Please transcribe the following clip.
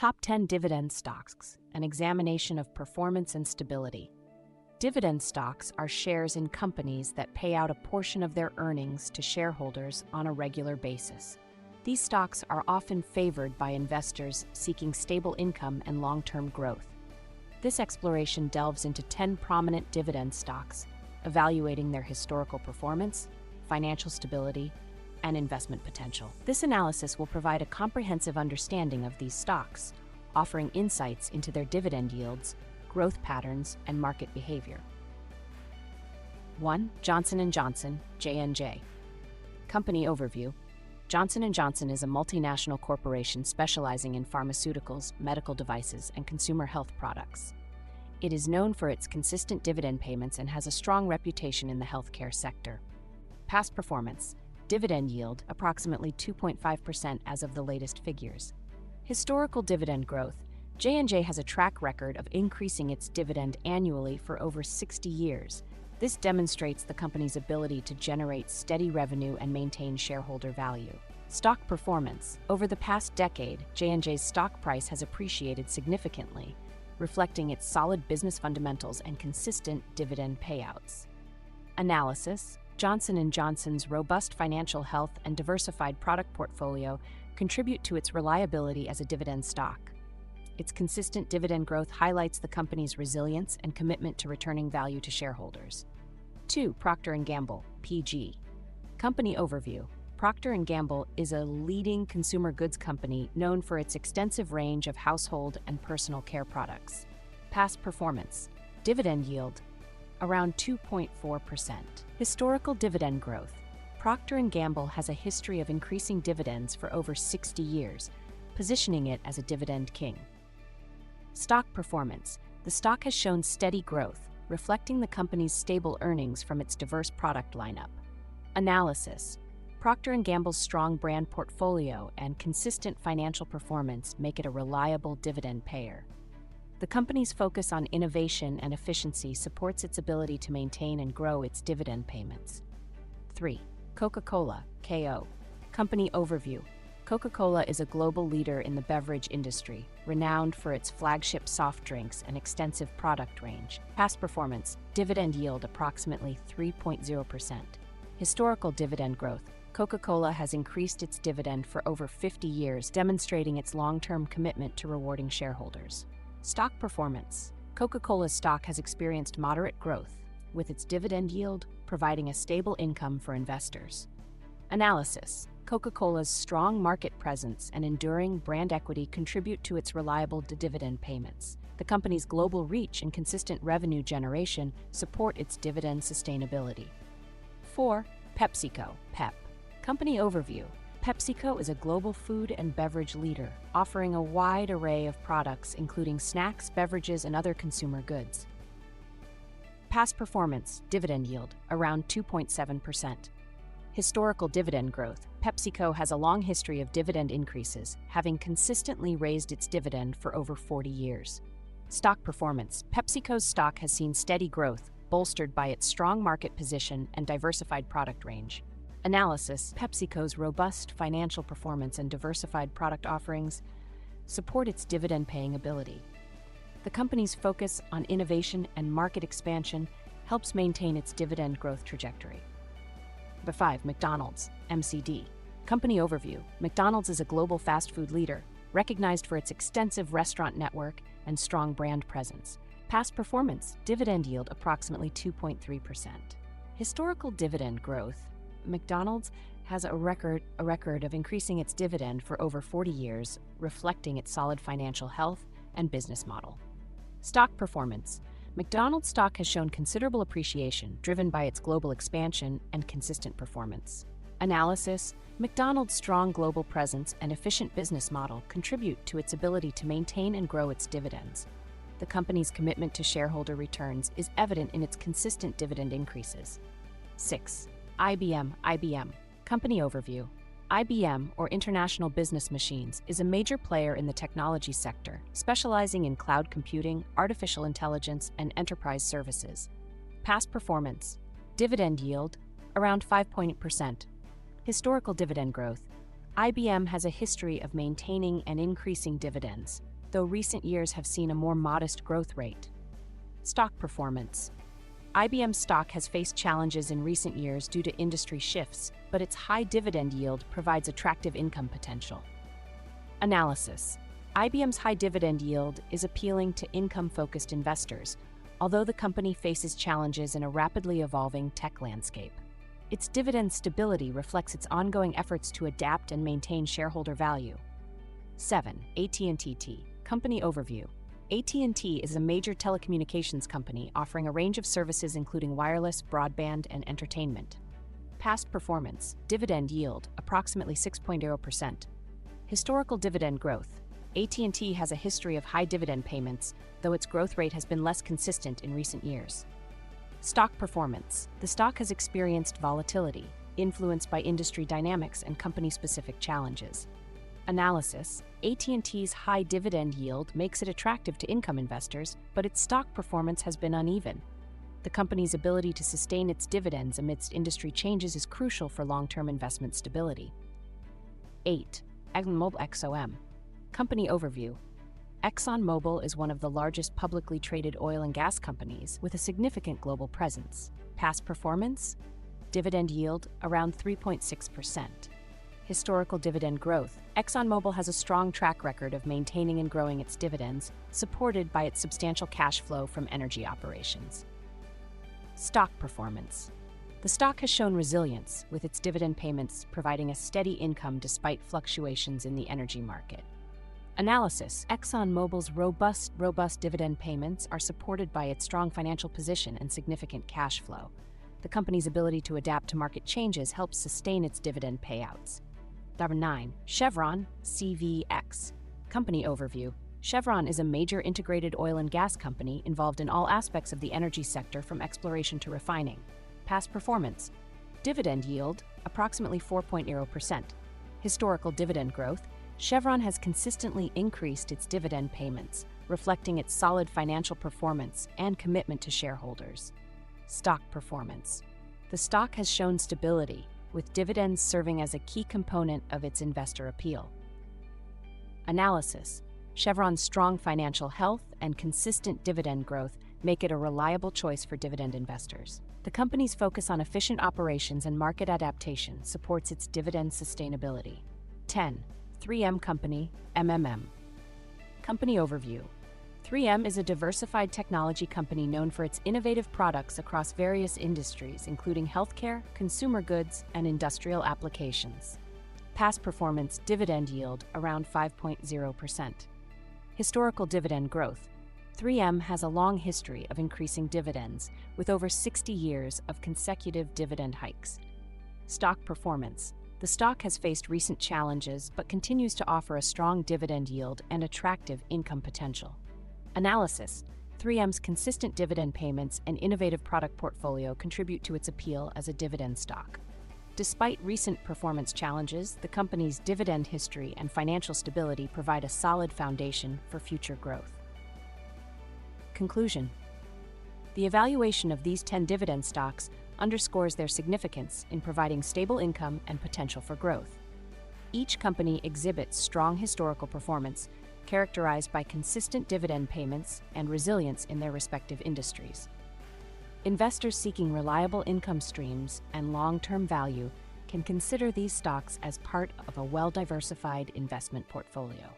Top 10 Dividend Stocks, an examination of performance and stability. Dividend stocks are shares in companies that pay out a portion of their earnings to shareholders on a regular basis. These stocks are often favored by investors seeking stable income and long-term growth. This exploration delves into 10 prominent dividend stocks, evaluating their historical performance, financial stability, and investment potential. This analysis will provide a comprehensive understanding of these stocks, offering insights into their dividend yields, growth patterns, and market behavior. 1. Johnson & Johnson, J&J. Company overview. Johnson & Johnson is a multinational corporation specializing in pharmaceuticals, medical devices, and consumer health products. It is known for its consistent dividend payments and has a strong reputation in the healthcare sector. Past performance. Dividend yield, approximately 2.5% as of the latest figures. Historical dividend growth. J&J has a track record of increasing its dividend annually for over 60 years. This demonstrates the company's ability to generate steady revenue and maintain shareholder value. Stock performance. Over the past decade, J&J's stock price has appreciated significantly, reflecting its solid business fundamentals and consistent dividend payouts. Analysis. Johnson & Johnson's robust financial health and diversified product portfolio contribute to its reliability as a dividend stock. Its consistent dividend growth highlights the company's resilience and commitment to returning value to shareholders. 2. Procter & Gamble, PG. Company overview. Procter & Gamble is a leading consumer goods company known for its extensive range of household and personal care products. Past performance. Dividend yield, around 2.4%. Historical dividend growth. Procter & Gamble has a history of increasing dividends for over 60 years, positioning it as a dividend king. Stock performance. The stock has shown steady growth, reflecting the company's stable earnings from its diverse product lineup. Analysis. Procter & Gamble's strong brand portfolio and consistent financial performance make it a reliable dividend payer. The company's focus on innovation and efficiency supports its ability to maintain and grow its dividend payments. 3. CocaCola, KO. Company overview. Coca-Cola is a global leader in the beverage industry, renowned for its flagship soft drinks and extensive product range. Past performance. Dividend yield approximately 3.0%. Historical dividend growth. Coca-Cola has increased its dividend for over 50 years, demonstrating its long-term commitment to rewarding shareholders. Stock performance. Coca-Cola's stock has experienced moderate growth, with its dividend yield providing a stable income for investors. Analysis. Coca-Cola's strong market presence and enduring brand equity contribute to its reliable dividend payments. The company's global reach and consistent revenue generation support its dividend sustainability. 4. PepsiCo, PEP. Company overview. PepsiCo is a global food and beverage leader, offering a wide array of products including snacks, beverages, and other consumer goods. Past performance. Dividend yield, around 2.7%. Historical dividend growth. PepsiCo has a long history of dividend increases, having consistently raised its dividend for over 40 years. Stock performance. PepsiCo's stock has seen steady growth, bolstered by its strong market position and diversified product range. Analysis. PepsiCo's robust financial performance and diversified product offerings support its dividend-paying ability. The company's focus on innovation and market expansion helps maintain its dividend growth trajectory. 5. McDonald's, MCD. Company overview. McDonald's is a global fast food leader, recognized for its extensive restaurant network and strong brand presence. Past performance. Dividend yield approximately 2.3%. Historical dividend growth. McDonald's has a record of increasing its dividend for over 40 years, reflecting its solid financial health and business model. Stock performance. McDonald's stock has shown considerable appreciation, driven by its global expansion and consistent performance. Analysis. McDonald's strong global presence and efficient business model contribute to its ability to maintain and grow its dividends. The company's commitment to shareholder returns is evident in its consistent dividend increases. 6. IBM. Company overview. IBM, or International Business Machines, is a major player in the technology sector, specializing in cloud computing, artificial intelligence, and enterprise services. Past performance. Dividend yield, around 5%. Historical dividend growth. IBM has a history of maintaining and increasing dividends, though recent years have seen a more modest growth rate. Stock performance. IBM stock has faced challenges in recent years due to industry shifts, but its high dividend yield provides attractive income potential. Analysis. IBM's high dividend yield is appealing to income-focused investors, although the company faces challenges in a rapidly evolving tech landscape. Its dividend stability reflects its ongoing efforts to adapt and maintain shareholder value. 7. AT&T. Company overview. AT&T is a major telecommunications company offering a range of services including wireless, broadband, and entertainment. Past performance. Dividend yield, approximately 6.0%. Historical dividend growth. AT&T has a history of high dividend payments, though its growth rate has been less consistent in recent years. Stock performance. The stock has experienced volatility, influenced by industry dynamics and company-specific challenges. Analysis. AT&T's high dividend yield makes it attractive to income investors, but its stock performance has been uneven. The company's ability to sustain its dividends amidst industry changes is crucial for long-term investment stability. 8. Exxon Mobile XOM. Company overview. Exxon Mobile is one of the largest publicly traded oil and gas companies with a significant global presence. Past performance? Dividend yield, around 3.6%. Historical dividend growth. ExxonMobil has a strong track record of maintaining and growing its dividends, supported by its substantial cash flow from energy operations. Stock performance. The stock has shown resilience, with its dividend payments providing a steady income despite fluctuations in the energy market. Analysis. ExxonMobil's robust dividend payments are supported by its strong financial position and significant cash flow. The company's ability to adapt to market changes helps sustain its dividend payouts. 9. Chevron, CVX. Company overview. Chevron is a major integrated oil and gas company involved in all aspects of the energy sector from exploration to refining. Past performance. Dividend yield, approximately 4.0%. Historical dividend growth. Chevron has consistently increased its dividend payments, reflecting its solid financial performance and commitment to shareholders. Stock performance. The stock has shown stability, with dividends serving as a key component of its investor appeal. Analysis. Chevron's strong financial health and consistent dividend growth make it a reliable choice for dividend investors. The company's focus on efficient operations and market adaptation supports its dividend sustainability. 10. 3M Company, MMM. Company overview. 3M is a diversified technology company known for its innovative products across various industries, including healthcare, consumer goods, and industrial applications. Past performance, dividend yield, around 5.0%. Historical dividend growth. 3M has a long history of increasing dividends, with over 60 years of consecutive dividend hikes. Stock performance. The stock has faced recent challenges but continues to offer a strong dividend yield and attractive income potential. Analysis. 3M's consistent dividend payments and innovative product portfolio contribute to its appeal as a dividend stock. Despite recent performance challenges, the company's dividend history and financial stability provide a solid foundation for future growth. Conclusion. The evaluation of these 10 dividend stocks underscores their significance in providing stable income and potential for growth. Each company exhibits strong historical performance, characterized by consistent dividend payments and resilience in their respective industries. Investors seeking reliable income streams and long-term value can consider these stocks as part of a well-diversified investment portfolio.